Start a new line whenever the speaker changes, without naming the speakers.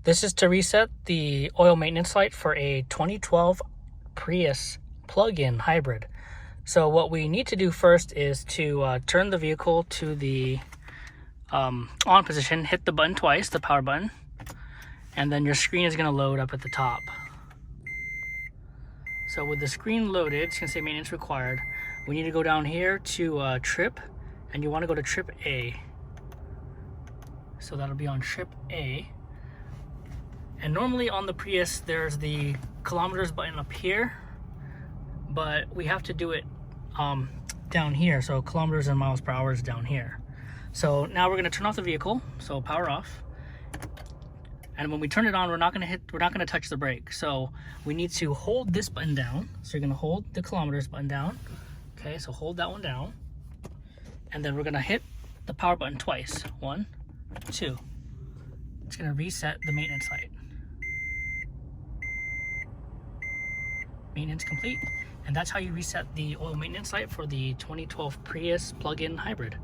This is to reset the oil maintenance light for a 2012 Prius Plug-in Hybrid. So what we need to do first is to turn the vehicle to the on position, hit the button twice, the power button, and then your screen is going to load up at the top. So with the screen loaded, it's going to say maintenance required. We need to go down here to trip, and you want to go to trip A. So that'll be on trip A. And normally on the Prius, there's the kilometers button up here, but we have to do it down here. So kilometers and miles per hour is down here. So now we're gonna turn off the vehicle, so power off. And when we turn it on, we're not gonna touch the brake. So we need to hold this button down. So you're gonna hold the kilometers button down. Okay, so hold that one down. And then we're gonna hit the power button twice. 1, 2. It's gonna reset the maintenance light. Maintenance complete. And that's how you reset the oil maintenance light for the 2012 Prius Plug-in Hybrid.